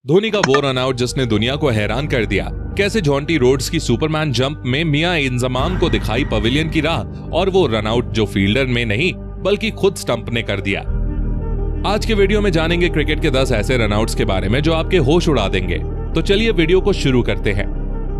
धोनी का वो रनआउट जिसने दुनिया को हैरान कर दिया। कैसे जॉन्टी रोड्स की सुपरमैन जंप में मियां इंजमाम को दिखाई पवेलियन की राह, और वो रनआउट जो फील्डर में नहीं बल्कि खुद स्टंप ने कर दिया। आज के वीडियो में जानेंगे क्रिकेट के 10 ऐसे रनआउट्स के बारे में जो आपके होश उड़ा देंगे। तो चलिए वीडियो को शुरू करते हैं।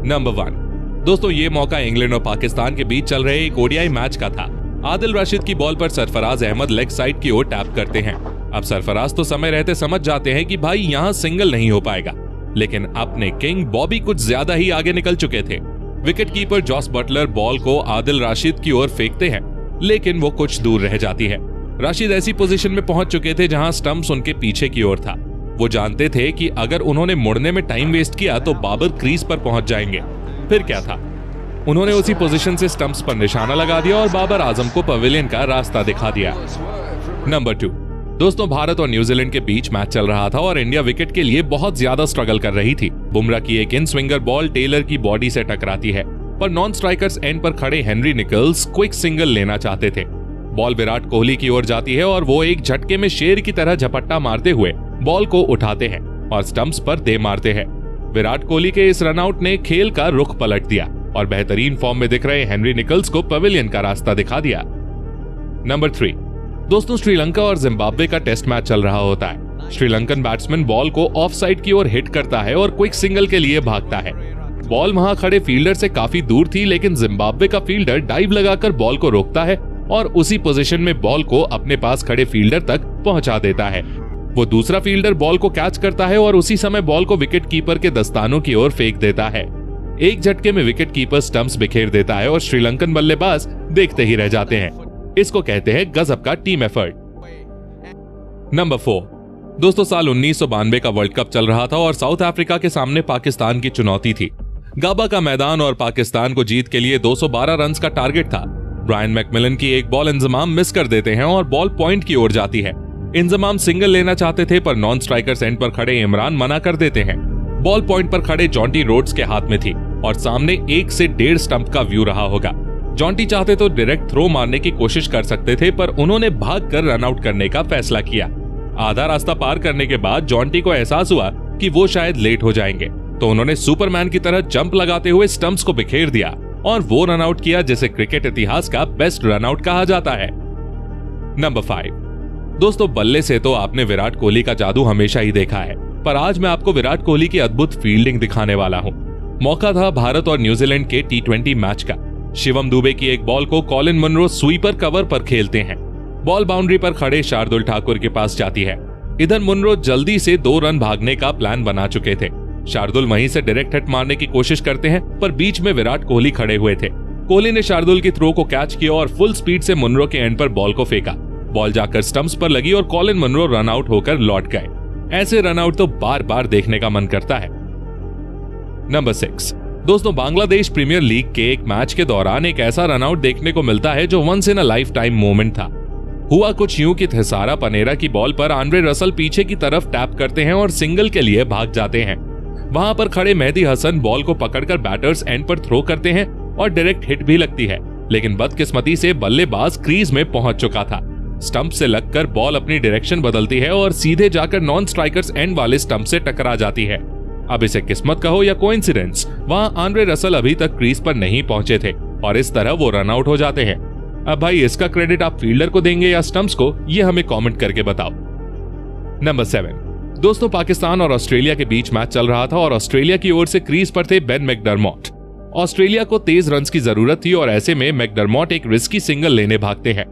नंबर 1 दोस्तों, ये मौका इंग्लैंड और पाकिस्तान के बीच चल रहे एक ओडीआई मैच का था। आदिल रशीद की बॉल पर सरफराज अहमद लेग साइड की ओर टैप करते हैं। अब सरफराज तो समय रहते समझ जाते हैं कि भाई यहां सिंगल नहीं हो पाएगा, लेकिन अपने किंग बॉबी कुछ ज्यादा ही आगे निकल चुके थे। Wicket keeper Jos Buttler ball को आदिल रशीद की ओर फेंकते हैं, लेकिन वो कुछ दूर रह जाती है। रशीद ऐसी पोजीशन में पहुंच चुके थे जहां स्टंप्स उनके पीछे की ओर था। वो जानते थे कि अगर उन्होंने मुड़ने में टाइम वेस्ट किया तो बाबर क्रीज पर पहुंच जाएंगे। फिर क्या था, उन्होंने उसी पोजीशन से स्टंप्स पर निशाना लगा दिया और बाबर आजम को पवेलियन का रास्ता दिखा दिया। नंबर 2 दोस्तों, भारत और न्यूजीलैंड के बीच मैच चल रहा था और इंडिया विकेट के लिए बहुत ज्यादा स्ट्रगल कर रही थी। बुमराह की एक इन स्विंगर बॉल टेलर की बॉडी से टकराती है, पर नॉन स्ट्राइकर्स एंड पर खड़े हेनरी निकल्स क्विक सिंगल लेना चाहते थे। बॉल विराट कोहली की ओर जाती है और वो एक झटके में शेर की तरह झपट्टा मारते हुए बॉल को उठाते हैं और स्टंप्स पर दे मारते हैं। विराट कोहली के इस रनआउट ने खेल का रुख पलट दिया और बेहतरीन फॉर्म में दिख रहे हेनरी निकल्स को पवेलियन का रास्ता दिखा दिया। नंबर 3 दोस्तों, श्रीलंका और जिम्बाब्वे का टेस्ट मैच चल रहा होता है। श्रीलंकन बैट्समैन बॉल को ऑफ साइड की ओर हिट करता है और क्विक सिंगल के लिए भागता है। बॉल वहां खड़े फील्डर से काफी दूर थी, लेकिन जिम्बाब्वे का फील्डर डाइव लगाकर बॉल को रोकता है और उसी पोजीशन में बॉल को अपने पास खड़े फील्डर तक पहुंचा देता है। वो दूसरा फील्डर बॉल को कैच करता है और उसी समय बॉल को विकेट कीपर के दस्तानों की ओर फेंक देता है। एक झटके में विकेट कीपर स्टंप्स बिखेर देता है और श्रीलंकन बल्लेबाज देखते ही रह जाते हैं। इसको कहते हैं गजब का टीम एफर्ट। नंबर 4 दोस्तों, साल 1992 का वर्ल्ड कप चल रहा था और साउथ अफ्रीका के सामने पाकिस्तान की चुनौती थी। गाबा का मैदान और पाकिस्तान को जीत के लिए 212 रन का टारगेट था। ब्रायन मैकमिलन की एक बॉल इंजमाम मिस कर देते हैं और बॉल पॉइंट की ओर जाती है। इंजमाम सिंगल लेना चाहते थे, पर नॉन स्ट्राइकर्स एंड पर खड़े इमरान मना कर देते हैं। बॉल पॉइंट पर खड़े जॉन्टी रोड्स के हाथ में थी और सामने 1 से 1.5 स्टंप का व्यू रहा होगा। जॉन्टी चाहते तो डायरेक्ट थ्रो मारने की कोशिश कर सकते थे, पर उन्होंने भागकर रन आउट करने का फैसला किया। आधा रास्ता पार करने के बाद जॉन्टी को एहसास हुआ कि वो शायद लेट हो जाएंगे, तो उन्होंने सुपरमैन की तरह जंप लगाते हुए स्टंप्स को बिखेर दिया और वो रन आउट किया जिसे क्रिकेट इतिहास का बेस्ट रन आउट कहा जाता है। नंबर 5 दोस्तों, बल्ले से तो आपने विराट कोहली का जादू हमेशा ही देखा है, पर आज मैं आपको विराट कोहली की अद्भुत फील्डिंग दिखाने वाला हूं। मौका था भारत और न्यूजीलैंड के T20 मैच का। शिवम दुबे की एक बॉल को कॉलिन मुनरो स्वीपर कवर पर खेलते हैं। बॉल बाउंड्री पर खड़े शार्दुल ठाकुर के पास जाती है। इधर मुनरो जल्दी से 2 रन भागने का प्लान बना चुके थे। शार्दुल वहीं से डायरेक्ट हिट मारने की कोशिश करते हैं, पर बीच में विराट कोहली खड़े हुए थे। कोहली ने शार्दुल की थ्रो को कैच किया और फुल स्पीड से मुनरो के एंड पर बॉल को फेंका। बॉल जाकर स्टंप्स पर लगी और कॉलिन मुनरो रन आउट होकर लौट गए। ऐसे रन आउट तो बार बार देखने का मन करता है। नंबर 6 दोस्तों, बांग्लादेश प्रीमियर लीग के एक मैच के दौरान एक ऐसा रनआउट देखने को मिलता है जो once in a lifetime moment था। हुआ कुछ यूं कि थिसारा पनेरा की बॉल पर आंद्रे रसल पीछे की तरफ टैप करते हैं और सिंगल के लिए भाग जाते हैं। वहां पर खड़े मेहदी हसन बॉल को पकड़कर बैटर्स एंड पर थ्रो करते हैं और डायरेक्ट हिट भी लगती है, लेकिन बदकिस्मती से बल्लेबाज क्रीज में पहुंच चुका था। स्टंप से लगकर बॉल अपनी डायरेक्शन बदलती है और सीधे जाकर नॉन स्ट्राइकर्स एंड वाले स्टंप से टकरा जाती है। अब इसे किस्मत कहो या कोइंसिडेंस, वहां आंद्रे रसल अभी तक क्रीज पर नहीं पहुंचे थे और इस तरह वो रन आउट हो जाते हैं। अब भाई इसका क्रेडिट आप फील्डर को देंगे या स्टंप्स को, ये हमें कमेंट करके बताओ। नंबर 7 दोस्तों, पाकिस्तान और ऑस्ट्रेलिया के बीच मैच चल रहा था और ऑस्ट्रेलिया की ओर से क्रीज पर थे बेन मैकडरमॉट। ऑस्ट्रेलिया को तेज रन की जरूरत थी और ऐसे में मैकडरमॉट एक रिस्की सिंगल लेने भागते हैं।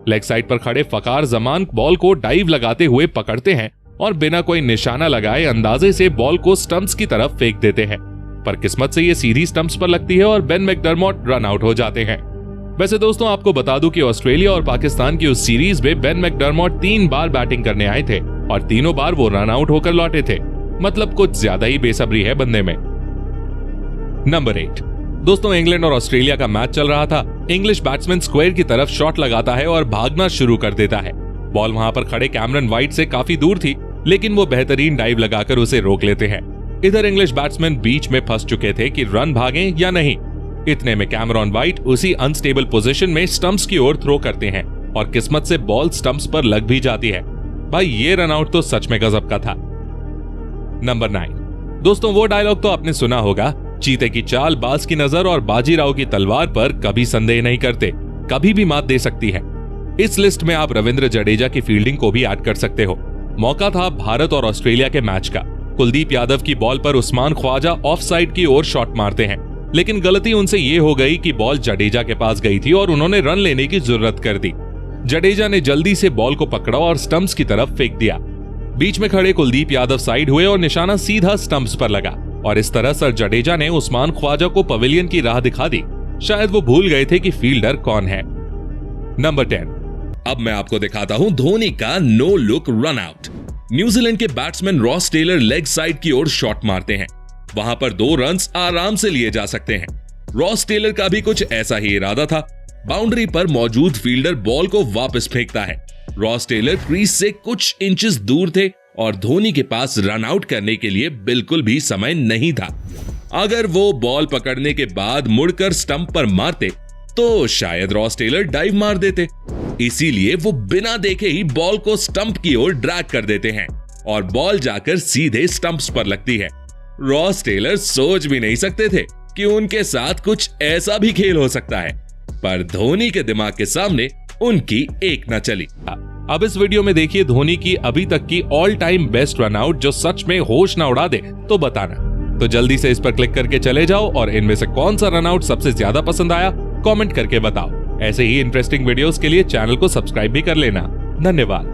लेग साइड पर खड़े फकार जमान बॉल को डाइव लगाते हुए पकड़ते हैं और बिना कोई निशाना लगाए अंदाजे से बॉल को स्टंप्स की तरफ फेंक देते हैं, पर किस्मत से ये सीधी स्टंप्स पर लगती है और बेन मैकडरमॉट रन आउट हो जाते हैं। वैसे दोस्तों, आपको बता दूं कि ऑस्ट्रेलिया और पाकिस्तान की उस सीरीज में बेन मैकडरमॉट 3 बार बैटिंग करने आए थे और तीनों बार वो रन आउट होकर लौटे थे। मतलब कुछ ज्यादा ही बेसब्री है बंदे में। नंबर 8 दोस्तों, इंग्लैंड और ऑस्ट्रेलिया का मैच चल रहा था। इंग्लिश बैट्समैन स्क्वायर की तरफ शॉट लगाता है और भागना शुरू कर देता है। बॉल वहां पर खड़े कैमरन वाइट से काफी दूर थी, लेकिन वो बेहतरीन डाइव लगाकर उसे रोक लेते हैं। इधर इंग्लिश बैट्समैन बीच में फंस चुके थे कि रन भागें या नहीं। इतने में कैमरन वाइट उसी अनस्टेबल पोजीशन में स्टंप्स की ओर थ्रो करते हैं और किस्मत से बॉल स्टंप्स पर लग भी जाती है। भाई ये रन आउट तो सच में गजब का था। नंबर 9। दोस्तों, वो डायलॉग तो आपने सुना होगा, चीते की चाल, बाज की नजर और बाजीराव की तलवार पर कभी संदेह नहीं करते, कभी भी मात दे सकती है। इस लिस्ट में आप रविंद्र जडेजा की फील्डिंग को भी ऐड कर सकते हो। मौका था भारत और ऑस्ट्रेलिया के मैच का। कुलदीप यादव की बॉल पर उस्मान ख्वाजा ऑफ साइड की ओर शॉट मारते हैं, लेकिन गलती उनसे ये हो गई कि बॉल जडेजा के पास गई थी और उन्होंने रन लेने की जरूरत कर दी। जडेजा ने जल्दी से बॉल को पकड़ा और स्टंप्स की तरफ फेंक दिया। बीच में खड़े कुलदीप यादव साइड हुए और निशाना सीधा स्टंप्स पर लगा, और इस तरह सर जडेजा ने उस्मान ख्वाजा को पवेलियन की राह दिखा दी। शायद वो भूल गए थे कि फील्डर कौन है। नंबर 10। अब मैं आपको दिखाता हूं धोनी का no look run out. New Zealand के batsman Ross Taylor leg side की ओर शॉट मारते हैं। वहां पर 2 रन्स आराम से लिए जा सकते हैं। रॉस टेलर का भी कुछ ऐसा ही इरादा था। बाउंड्री पर मौजूद फील्डर बॉल को वापस फेंकता है। रॉस टेलर क्रीज से कुछ इंचेस दूर थे और धोनी के पास रन आउट करने के लिए बिल्कुल भी समय नहीं था। अगर वो बॉल पकड़ने के बाद मुड़कर स्टंप पर मारते तो शायद रॉस टेलर डाइव मार देते। इसीलिए वो बिना देखे ही बॉल को स्टंप की ओर ड्रैग कर देते हैं और बॉल जाकर सीधे स्टंप्स पर लगती है। रॉस टेलर सोच भी नहीं सकते थे कि उनके साथ कुछ ऐसा भी खेल हो सकता है, पर धोनी के दिमाग के सामने उनकी एक न चली। अब इस वीडियो में देखिए धोनी की अभी तक की all time best run out जो सच में होश ना उड़ा दे तो बताना। तो जल्दी से इस पर क्लिक करके चले जाओ और इनमें से कौन सा रन आउट सबसे ज्यादा पसंद आया कमेंट करके बताओ। ऐसे ही इंटरेस्टिंग वीडियोस के लिए चैनल को सब्सक्राइब भी कर लेना। धन्यवाद।